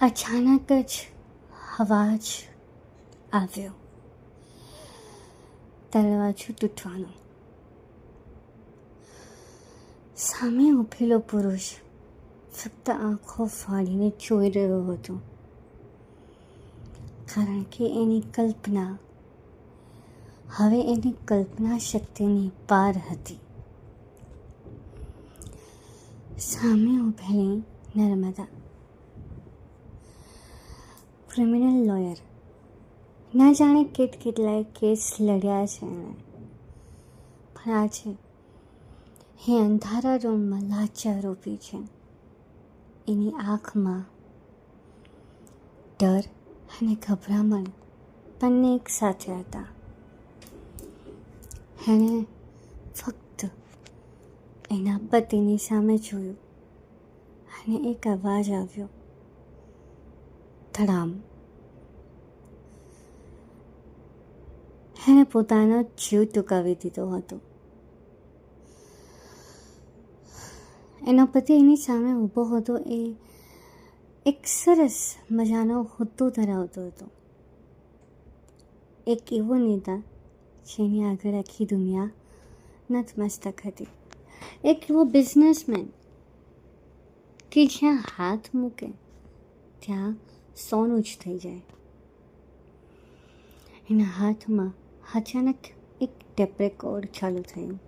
અચાનક જ અવાજ આવ્યો, દરવાજો તૂટવાનો. સામે ઊભેલો પુરુષ ફક્ત આંખો ફાડીને જોઈ રહ્યો હતો, કારણ કે એની કલ્પના હવે એની કલ્પના શક્તિની પાર હતી. સામે ઊભેલી નર્મદા ક્રિમિનલ લોયર. ના જાણે કેટલાય કેસ લડ્યા છે એણે, પણ આજે એ અંધારા રૂમમાં લાચાર ઊભી છે. એની આંખમાં ડર અને ગભરામણ બંને એક સાથે હતા. એણે ફક્ત એના પતિની સામે જોયું અને એક અવાજ આવ્યો, ધડામ. એણે પોતાનો જીવ ટૂંકાવી દીધો હતો. એનો પતિ એની સામે ઊભો હતો. એ એક સરસ મજાનો હોદ્દો ધરાવતો હતો, એક એવો નેતા જેની આગળ આખી દુનિયા નતમસ્તક હતી, એક એવો બિઝનેસમેન કે જ્યાં હાથ મૂકે ત્યાં સોનું જ થઈ જાય. એના હાથમાં અચાનક એક ટેપ રેકોર્ડ ચાલુ થયું.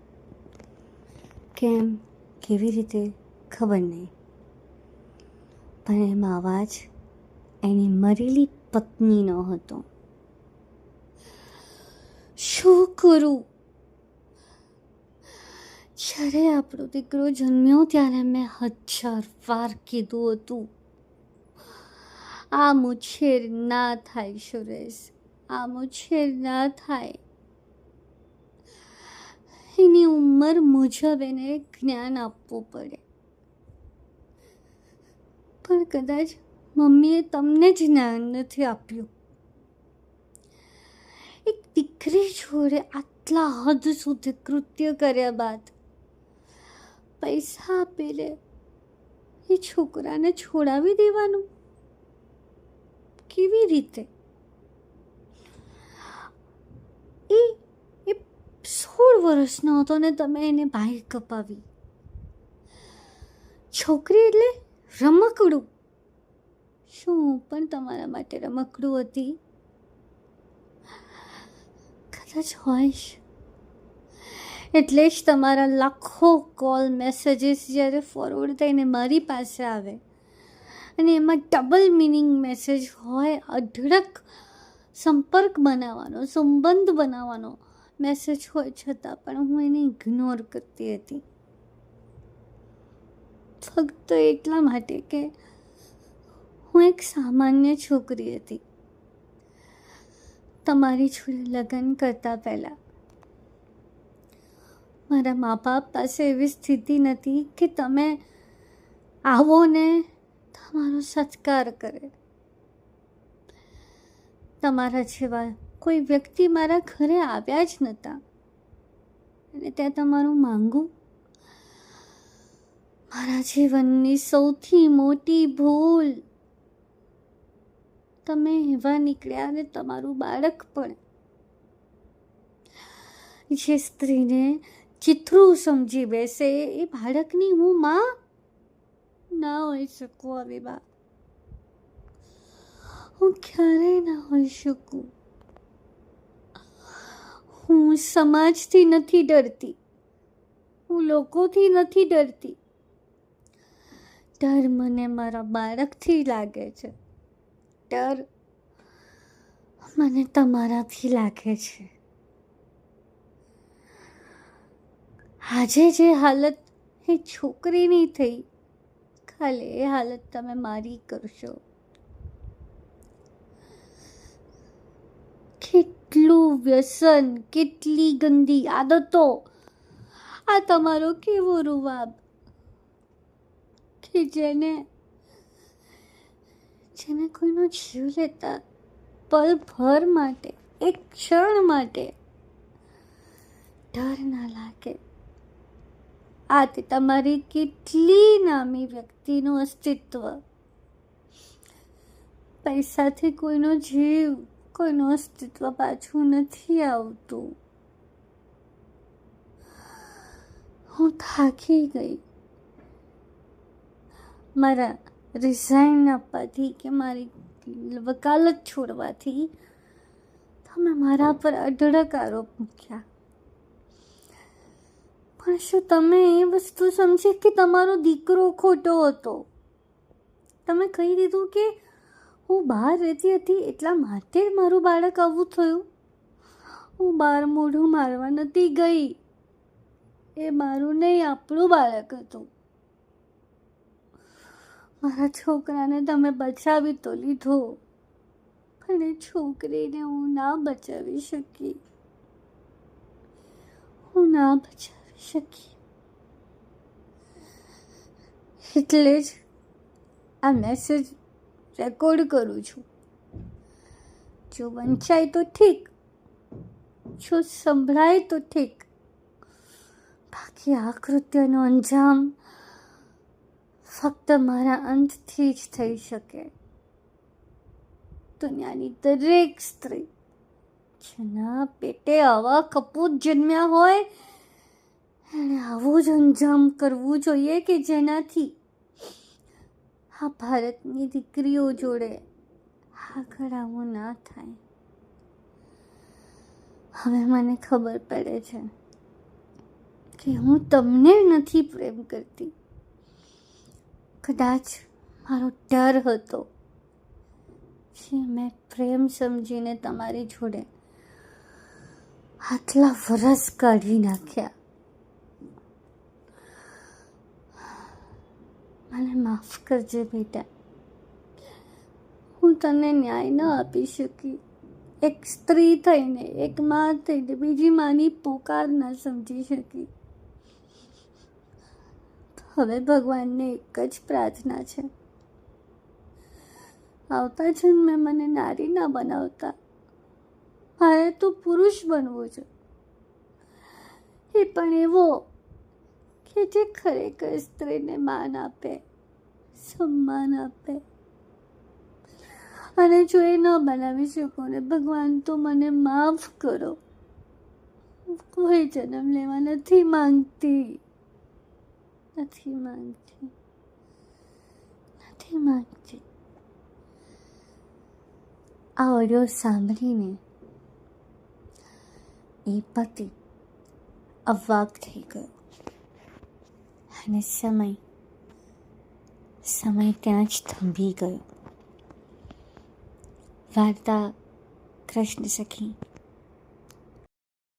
કેવી રીતે ખબર નહીં, પણ એમાં અવાજ એની મરેલી પત્નીનો હતો. શું કરું? જ્યારે આપણો દીકરો જન્મ્યો ત્યારે મેં 1000 વાર કીધું હતું, આ મુછેર ના થાય સુરેશ, આ મુછેર ના થાય. એની ઉંમર મુજબ એને જ્ઞાન આપવું પડે. પણ કદાચ મમ્મીએ તમને જ જ્ઞાન નથી આપ્યું. એક દીકરી જોડે આટલા હદ સુધી કૃત્ય કર્યા બાદ પૈસા આપીને એ છોકરાને છોડાવી દેવાનું? કેવી રીતે? એ 16 વર્ષનો હતો ને તમે એને બાઈક અપાવી. છોકરી એટલે રમકડું. શું હું પણ તમારા માટે રમકડું હતી? કદાચ હોઈશ. એટલે જ તમારા લાખો કોલ મેસેજીસ જ્યારે ફોરવર્ડ થઈને મારી પાસે આવે અને એમાં ડબલ મિનિંગ મેસેજ હોય, અઢળક સંપર્ક બનાવવાનો, સંબંધ બનાવવાનો મેસેજ હોય, છતાં પણ હું એને ઇગ્નોર કરતી હતી. ફક્ત એટલા માટે કે હું એક સામાન્ય છોકરી હતી. તમારી જોડે લગ્ન કરતા પહેલાં મારા મા બાપ પાસે એવી સ્થિતિ નથી કે તમે આવો ને તમારો સત્કાર કરે. તમારા જેવા કોઈ વ્યક્તિ મારા ઘરે આવ્યા જ નહોતા, અને ત્યાં તમારું માંગવું મારા જીવનની સૌથી મોટી ભૂલ. તમે એવા નીકળ્યા અને તમારું બાળક પણ. જે સ્ત્રીને ચિત્રું સમજી બેસે એ બાળકની હું માં ના હોઈ શકું. આવી બા હું ક્યારેય ના હોઈ શકું. હું સમાજથી નથી ડરતી, હું લોકોથી નથી ડરતી. ડર મને મારા બાળકથી લાગે છે. ડર મને તમારાથી લાગે છે. આજે જે હાલત એ છોકરીની થઈ, કાલે એ હાલત તમે મારી કરશો. કેટલું વ્યસન, કેટલી ગંદી આદતો, આ તમારો કેવો રૂવાબ કે જેને કોઈનો જીવ લેતા પલભર માટે, એક ક્ષણ માટે ડર ના લાગે. આ તે તમારી કેટલી નામી વ્યક્તિનું અસ્તિત્વ. પૈસાથી કોઈનો જીવ, કોઈનું અસ્તિત્વ પાછું નથી આવતું. હું થાકી ગઈ. મારા રિઝાઇન આપવાથી કે મારી વકાલત છોડવાથી તમે મારા પર અઢળક આરોપ મૂક્યા. પણ શું તમે એ વસ્તુ સમજી કે તમારો દીકરો ખોટો હતો? તમે કહી દીધું કે હું બહાર રહેતી હતી એટલા માટે મારું બાળક આવું થયું. હું બહાર મોઢું મારવા નથી ગઈ. એ મારું નહીં, આપણું બાળક હતું. મારા છોકરાને તમે બચાવી તો લીધો, પણ એ છોકરીને હું ના બચાવી શકી. હું ના બચાવી શકી. એટલે જ આ મેસેજ રેકોર્ડ કરું છું. જો વંચાય તો ઠીક, જો સંભળાય તો ઠીક, બાકી આ કૃત્યનો અંજામ ફક્ત મારા અંતથી જ થઈ શકે. દુનિયાની દરેક સ્ત્રી જેના પેટે આવા કપૂત જન્મ્યા હોય એણે આવું જ અંજામ કરવું જોઈએ કે જેનાથી આ ભારતની દીકરીઓ જોડે આગળ આવું ના થાય. હવે મને ખબર પડે છે કે હું તમને નથી પ્રેમ કરતી. કદાચ મારો ડર હતો જે મેં પ્રેમ સમજીને તમારી જોડે આટલા વરસ કાઢી નાખ્યા. મને માફ કરજે બેટા. હું તને ન્યાય ન આપી શકી. એક સ્ત્રી થઈને, એક માં થઈને બીજી માની પોકાર ના સમજી શકી. હવે ભગવાનને એક જ પ્રાર્થના છે, આવતા જન્મે મને નારી ના બનાવતા. મારે તો પુરુષ બનવું છે, એ પણ એવો કે જે ખરેખર સ્ત્રીને માન આપે, સન્માન આપે. અને જો એ ન બનાવી શકું ને ભગવાન તો મને માફ કરો. હું કોઈ જન્મ લેવા નથી માંગતી. આ ઓડિયો સાંભળીને એ પતિ અવાક થઈ ગયો અને સમય ત્યાં જ થંભી ગયો. વાર્તા કૃષ્ણ સખી.